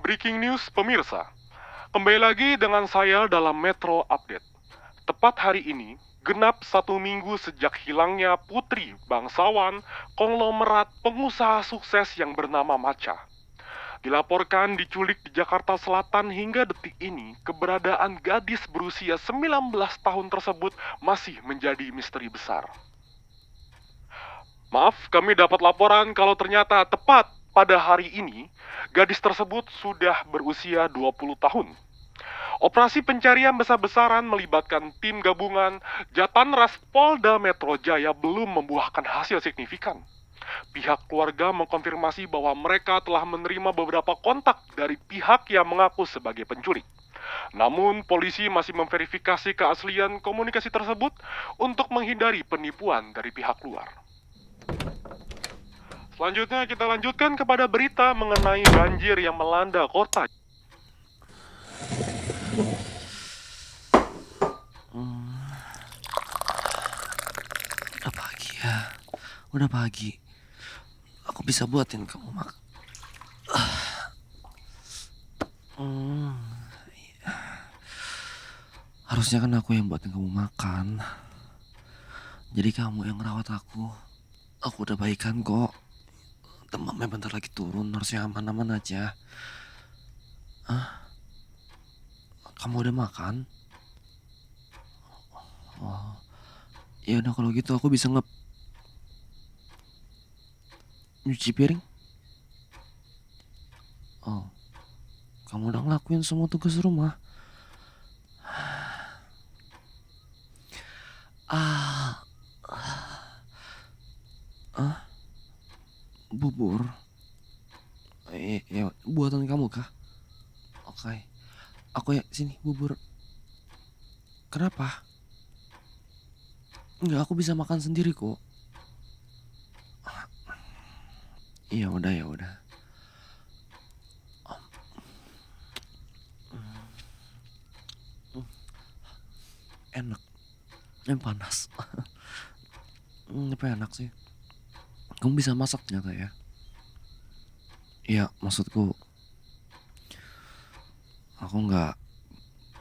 Breaking news pemirsa, kembali lagi dengan saya dalam Metro Update. Tepat hari ini, genap 1 minggu sejak hilangnya putri bangsawan konglomerat pengusaha sukses yang bernama Macha. Dilaporkan diculik di Jakarta Selatan hingga detik ini, keberadaan gadis berusia 19 tahun tersebut masih menjadi misteri besar. Maaf, kami dapat laporan kalau ternyata tepat pada hari ini, gadis tersebut sudah berusia 20 tahun. Operasi pencarian besar-besaran melibatkan tim gabungan Jatanras Polda Metro Jaya belum membuahkan hasil signifikan. Pihak keluarga mengkonfirmasi bahwa mereka telah menerima beberapa kontak dari pihak yang mengaku sebagai penculik. Namun, polisi masih memverifikasi keaslian komunikasi tersebut untuk menghindari penipuan dari pihak luar. Selanjutnya kita lanjutkan kepada berita mengenai banjir yang melanda kota. Udah pagi ya. Udah pagi. Aku bisa buatin kamu makan. Harusnya kan aku yang buatin kamu makan. Jadi kamu yang ngerawat aku. Aku udah baikan kok. Demamnya bentar lagi turun. Harusnya aman-aman aja. Kamu udah makan? Oh, ya udah kalau gitu aku bisa nyuci piring. Oh, kamu udah ngelakuin semua tugas rumah. Bubur. Ya, buatan kamu kah? Oke. Aku ya sini bubur. Kenapa? Enggak, aku bisa makan sendiri kok. Iya udah ya udah. Enak. Yang panas. Tapi enak sih. Kamu bisa masak ternyata ya. Iya, maksudku aku nggak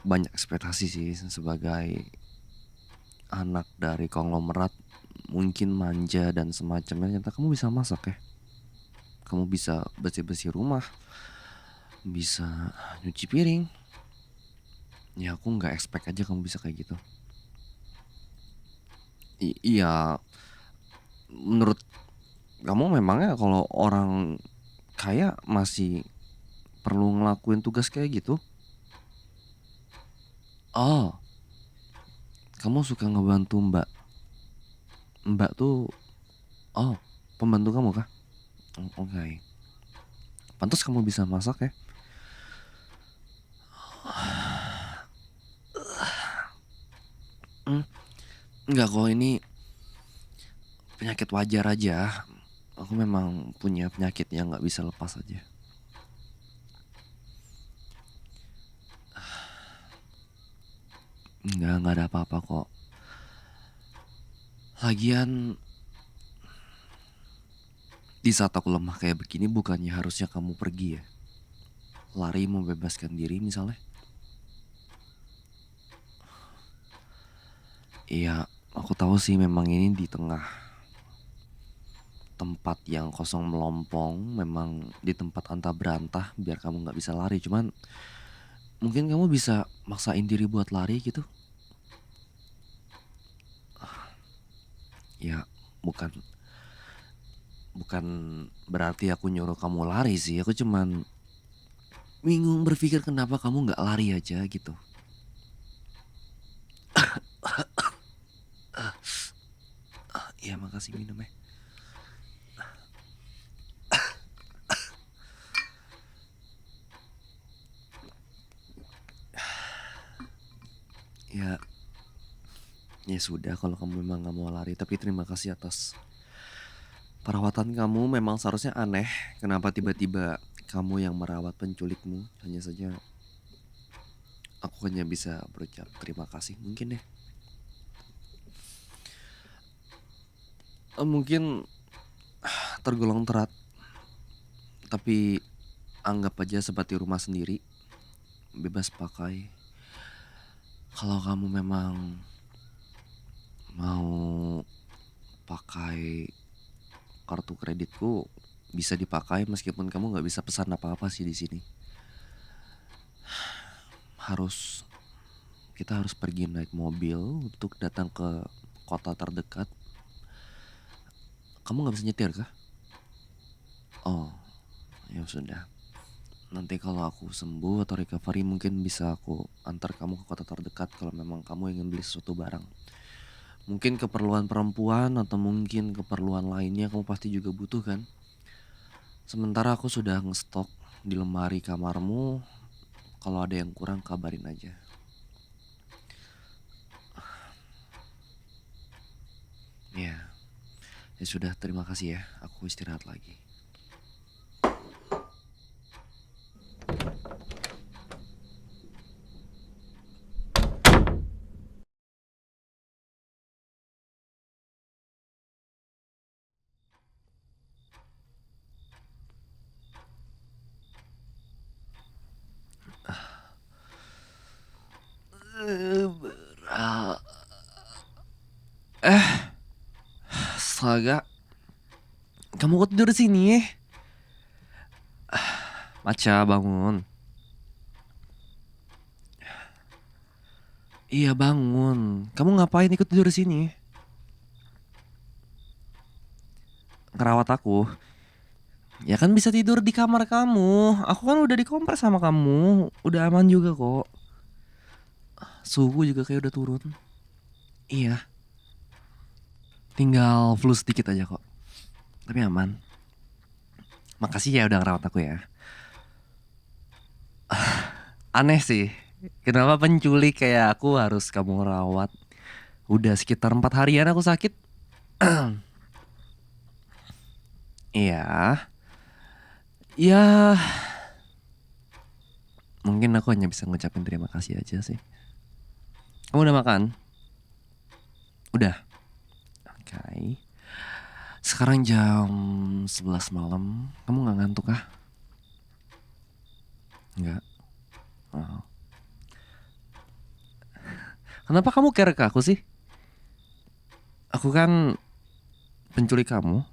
banyak ekspektasi sih sebagai anak dari konglomerat, mungkin manja dan semacamnya. Ternyata kamu bisa masak ya. Kamu bisa bersih-bersih rumah, bisa nyuci piring. Ya aku nggak expect aja kamu bisa kayak gitu. Iya, menurut kamu memangnya kalau orang kaya masih perlu ngelakuin tugas kayak gitu? Oh, kamu suka ngebantu mbak. Mbak tuh, oh, pembantu kamu kah? Oke. Pantas kamu bisa masak ya? Enggak kok, ini penyakit wajar aja. Aku memang punya penyakit yang nggak bisa lepas aja. Nggak ada apa-apa kok. Lagian di saat aku lemah kayak begini bukannya harusnya kamu pergi ya? Lari membebaskan diri misalnya? Iya, aku tahu sih memang ini di tengah tempat yang kosong melompong, memang di tempat antah berantah biar kamu nggak bisa lari. Cuman mungkin kamu bisa maksain diri buat lari gitu? Ya, bukan bukan berarti aku nyuruh kamu lari sih. Aku cuman bingung berpikir kenapa kamu nggak lari aja gitu. Iya, makasih minumnya. Ya, ya sudah kalau kamu memang nggak mau lari. Tapi terima kasih atas perawatan kamu. Memang seharusnya aneh. Kenapa tiba-tiba kamu yang merawat penculikmu? Hanya saja aku hanya bisa berucap terima kasih mungkin ya. Mungkin tergolong terat. Tapi Anggap aja seperti rumah sendiri, bebas pakai. Kalau kamu memang mau pakai kartu kreditku, bisa dipakai meskipun kamu nggak bisa pesan apa-apa sih di sini. Kita harus pergi naik mobil untuk datang ke kota terdekat. Kamu nggak bisa nyetir kah? Oh, ya sudah. Nanti kalau aku sembuh atau recovery mungkin bisa aku antar kamu ke kota terdekat kalau memang kamu ingin beli sesuatu barang. Mungkin keperluan perempuan atau mungkin keperluan lainnya kamu pasti juga butuh kan? Sementara aku sudah ngestok di lemari kamarmu. Kalau ada yang kurang kabarin aja. Ya, ya sudah, terima kasih ya. Aku istirahat lagi. Bera- Astaga, kamu kok tidur di sini? Maca, bangun. Iya, bangun. Kamu ngapain ikut tidur di sini? Ngerawat aku. Ya kan bisa tidur di kamar kamu. Aku kan udah dikompres sama kamu. Udah aman juga kok. Suhu juga kayak udah turun. Iya, tinggal flu sedikit aja kok. Tapi aman. Makasih ya udah ngerawat aku ya. Aneh sih. Kenapa penculik kayak aku harus kamu rawat? Udah sekitar 4 harian aku sakit. Iya. Ya, mungkin aku hanya bisa ngucapin terima kasih aja sih. Kamu udah makan? Udah. Oke. Sekarang jam 11 malam. Kamu gak ngantuk kah? Enggak. Oh. Kenapa kamu care ke aku sih? Aku kan penculik kamu.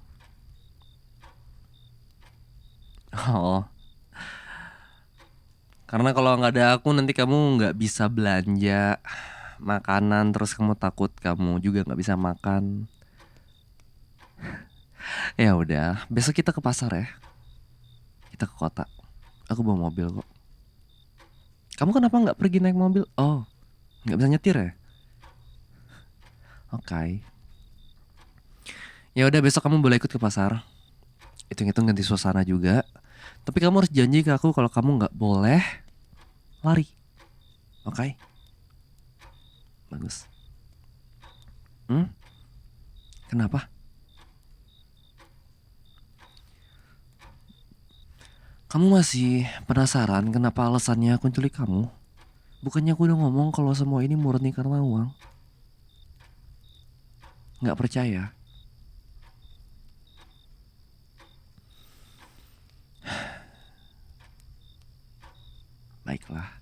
Oh. Karena kalau nggak ada aku nanti kamu nggak bisa belanja makanan, terus kamu takut kamu juga nggak bisa makan. Ya udah, besok kita ke pasar ya. Kita ke kota. Aku bawa mobil kok. Kamu kenapa nggak pergi naik mobil? Oh, nggak bisa nyetir ya? Oke. Ya udah, besok kamu boleh ikut ke pasar. Hitung-hitung ganti suasana juga. Tapi kamu harus janji ke aku kalau kamu nggak boleh lari. Oke? Bagus. Kenapa? Kamu masih penasaran kenapa alasannya aku culik kamu? Bukannya aku udah ngomong kalau semua ini murni karena uang? Nggak percaya? Baiklah.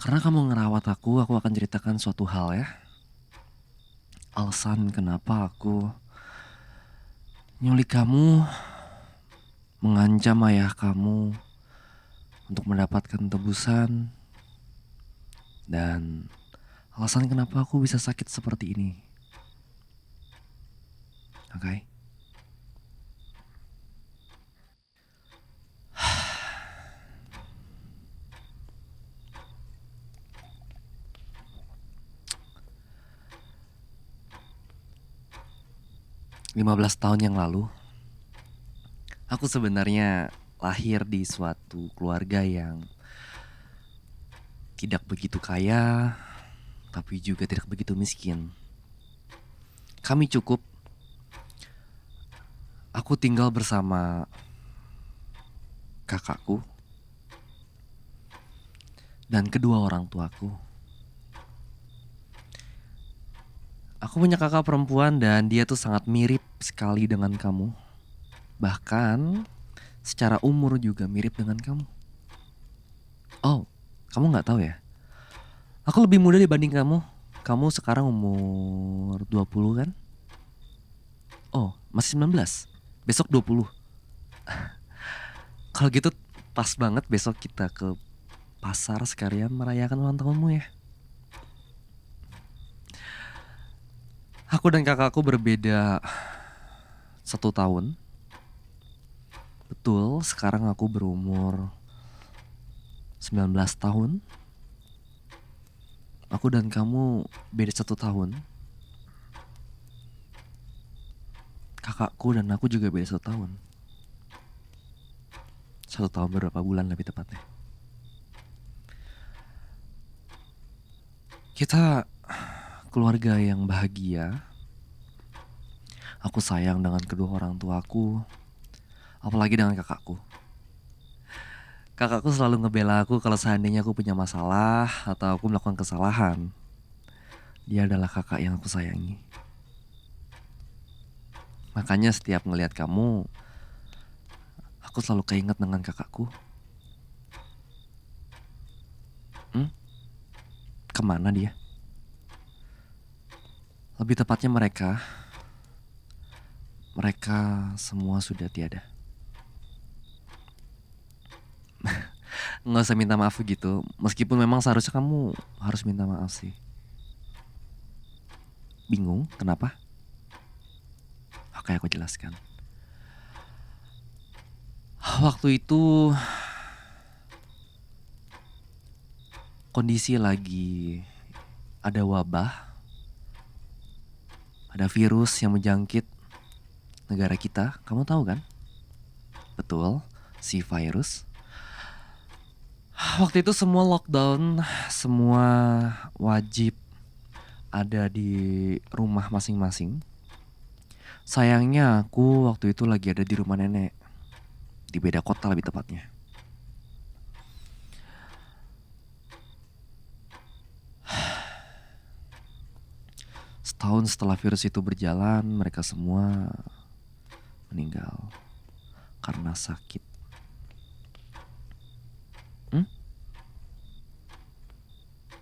Karena kamu ngerawat aku akan ceritakan suatu hal ya. Alasan kenapa aku nyulik kamu, mengancam ayah kamu untuk mendapatkan tebusan, dan alasan kenapa aku bisa sakit seperti ini. Oke? 15 tahun yang lalu, aku sebenarnya lahir di suatu keluarga yang tidak begitu kaya, tapi juga tidak begitu miskin. Kami cukup. Aku tinggal bersama kakakku dan kedua orang tuaku. Aku punya kakak perempuan dan dia tuh sangat mirip sekali dengan kamu. Bahkan secara umur juga mirip dengan kamu. Oh, kamu nggak tahu ya? Aku lebih muda dibanding kamu. Kamu sekarang umur 20 kan? Oh, masih 19. Besok 20. Kalau gitu pas banget besok kita ke pasar sekalian merayakan ulang tahunmu ya. Aku dan kakakku berbeda 1 tahun. Betul, sekarang aku berumur 19 tahun. Aku dan kamu beda 1 tahun. Kakakku dan aku juga beda 1 tahun. 1 tahun beberapa bulan lebih tepatnya. Kita keluarga yang bahagia. Aku sayang dengan kedua orang tuaku, apalagi dengan kakakku. Kakakku selalu ngebela aku kalau seandainya aku punya masalah atau aku melakukan kesalahan. Dia adalah kakak yang aku sayangi. Makanya setiap ngelihat kamu, aku selalu keinget dengan kakakku. Kemana dia? Lebih tepatnya mereka semua sudah tiada. Nggak usah minta maaf gitu. Meskipun memang seharusnya kamu harus minta maaf sih. Bingung kenapa? Oke, aku jelaskan. Waktu itu kondisi lagi ada wabah, ada virus yang menjangkit negara kita. Kamu tahu kan? Betul, si virus. Waktu itu semua lockdown, semua wajib ada di rumah masing-masing. Sayangnya aku waktu itu lagi ada di rumah nenek, di beda kota lebih tepatnya. Setahun setelah virus itu berjalan, mereka semua meninggal karena sakit.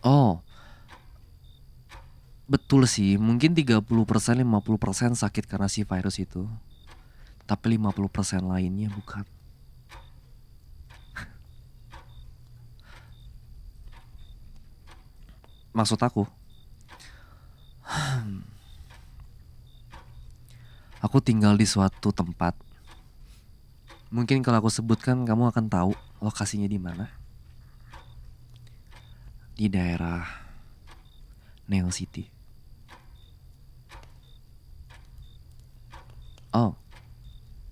Oh, betul sih, mungkin 30%, 50% sakit karena si virus itu. Tapi 50% lainnya bukan. Maksud aku tinggal di suatu tempat. Mungkin kalau aku sebutkan kamu akan tahu lokasinya di mana. Di daerah Neo City. Oh,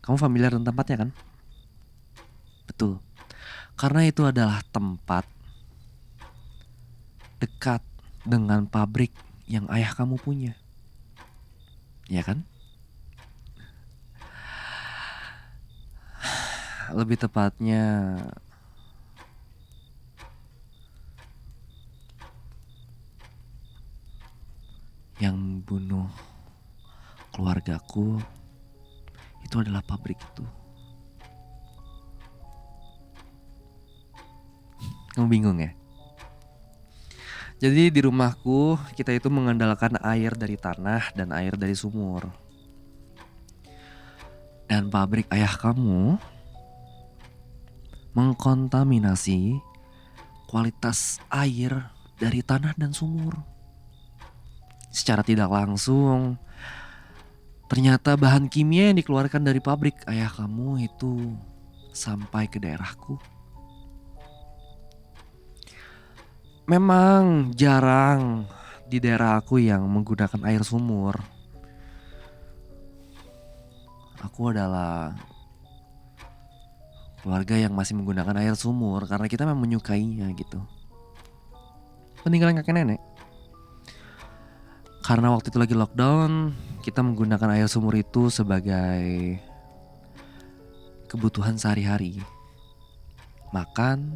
kamu familiar dengan tempatnya kan? Betul. Karena itu adalah tempat dekat dengan pabrik yang ayah kamu punya. Ya kan? Lebih tepatnya yang bunuh keluargaku itu adalah pabrik itu. Kamu bingung ya? Jadi di rumahku kita itu mengandalkan air dari tanah dan air dari sumur. Dan pabrik ayah kamu mengkontaminasi kualitas air dari tanah dan sumur. Secara tidak langsung, ternyata bahan kimia yang dikeluarkan dari pabrik ayah kamu itu sampai ke daerahku. Memang jarang di daerah aku yang menggunakan air sumur. Aku adalah keluarga yang masih menggunakan air sumur karena kita memang menyukainya gitu. Peninggalan kakek nenek. Karena waktu itu lagi lockdown, kita menggunakan air sumur itu sebagai kebutuhan sehari-hari. Makan,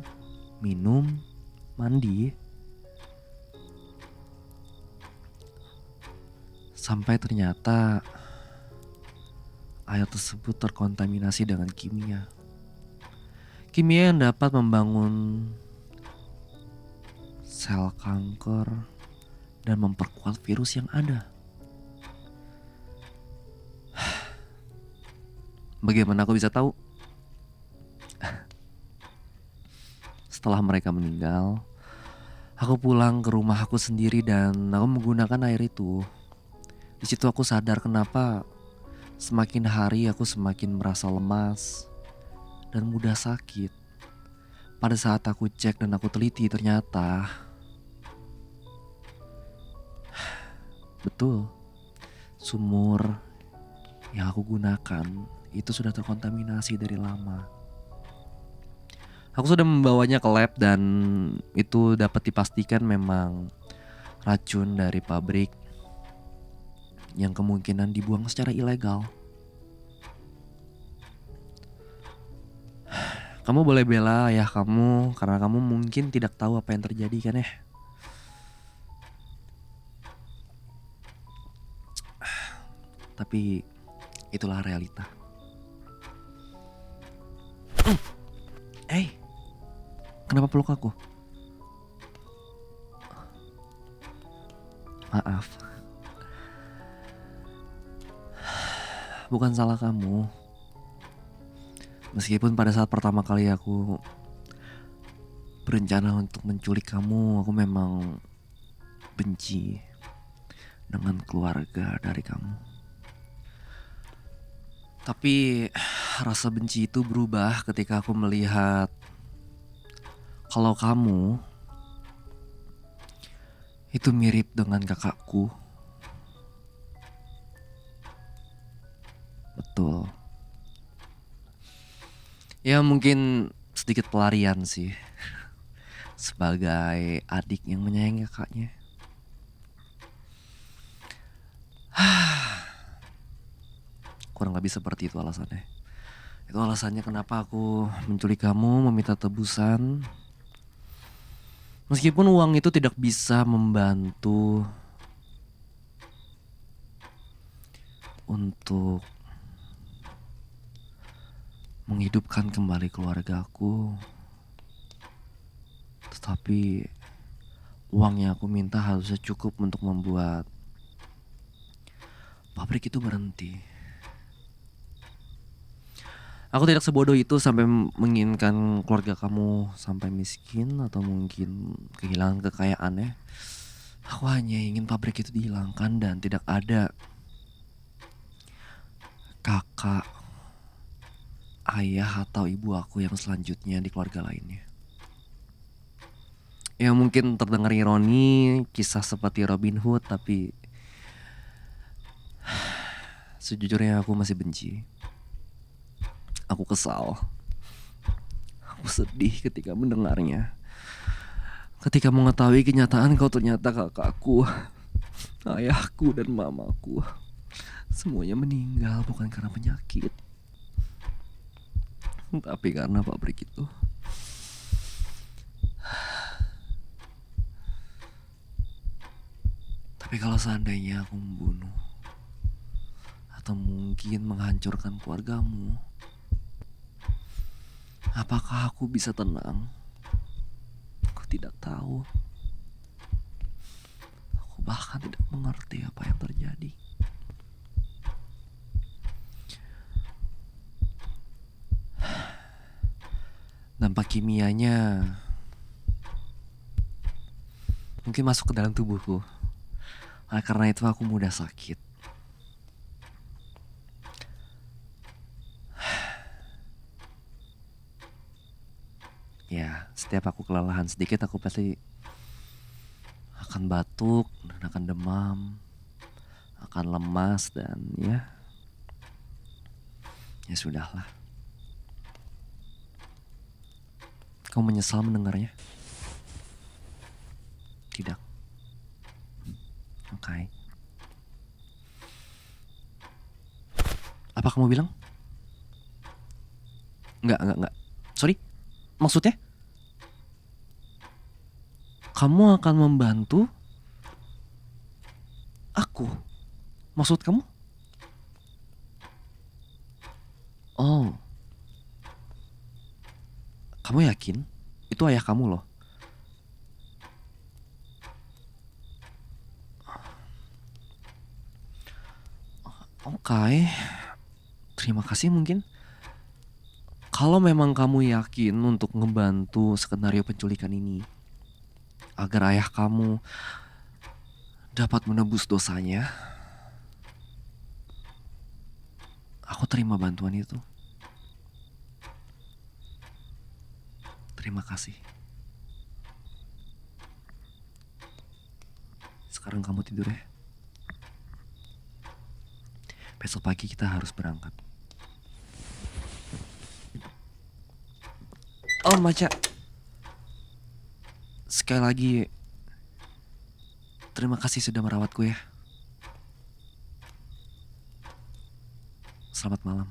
minum, mandi. Sampai ternyata air tersebut terkontaminasi dengan kimia. Kimia yang dapat membangun sel kanker dan memperkuat virus yang ada. Bagaimana aku bisa tahu? Setelah mereka meninggal, aku pulang ke rumah aku sendiri dan aku menggunakan air itu. Di situ aku sadar kenapa semakin hari aku semakin merasa lemas dan mudah sakit. Pada saat aku cek dan aku teliti, ternyata betul, sumur yang aku gunakan itu sudah terkontaminasi dari lama. Aku sudah membawanya ke lab dan itu dapat dipastikan memang racun dari pabrik yang kemungkinan dibuang secara ilegal. Kamu boleh bela ayah kamu karena kamu mungkin tidak tahu apa yang terjadi kan ya? Tapi itulah realita. Kenapa peluk aku? Maaf. Bukan salah kamu. Meskipun pada saat pertama kali aku berencana untuk menculik kamu, aku memang benci dengan keluarga dari kamu. Tapi rasa benci itu berubah ketika aku melihat kalau kamu itu mirip dengan kakakku. Betul. Ya mungkin sedikit pelarian sih. Sebagai adik yang menyayangi kakaknya. Kurang lebih seperti itu alasannya. Itu alasannya kenapa aku menculik kamu, meminta tebusan. Meskipun uang itu tidak bisa membantu untuk menghidupkan kembali keluargaku, tetapi uang yang aku minta harusnya cukup untuk membuat pabrik itu berhenti. Aku tidak sebodoh itu sampai menginginkan keluarga kamu sampai miskin atau mungkin kehilangan kekayaannya. Aku hanya ingin pabrik itu dihilangkan dan tidak ada kakak, ayah atau ibu aku yang selanjutnya di keluarga lainnya. Ya mungkin terdengar ironi, kisah seperti Robin Hood, tapi sejujurnya aku masih benci. Aku kesal. Aku sedih ketika mendengarnya. Ketika mengetahui kenyataan kau ternyata kakakku, ayahku dan mamaku semuanya meninggal bukan karena penyakit, tapi karena pabrik itu. Tapi kalau seandainya aku membunuh atau mungkin menghancurkan keluargamu, apakah aku bisa tenang? Aku tidak tahu. Aku bahkan tidak mengerti apa yang terjadi. Dampak kimianya mungkin masuk ke dalam tubuhku. Karena itu aku mudah sakit. Ya, setiap aku kelelahan sedikit aku pasti akan batuk dan akan demam, akan lemas dan ya sudahlah. Kau menyesal mendengarnya? Tidak. Oke. Apa kamu bilang? Enggak. Sorry, maksudnya? Kamu akan membantu aku? Maksud kamu? Oh. Kamu yakin? Itu ayah kamu loh. Oke, terima kasih mungkin. Kalau memang kamu yakin untuk ngebantu skenario penculikan ini, agar ayah kamu dapat menebus dosanya, aku terima bantuan itu. Terima kasih. Sekarang kamu tidur ya. Besok pagi kita harus berangkat. Oh, Maca. Sekali lagi, terima kasih sudah merawatku ya. Selamat malam.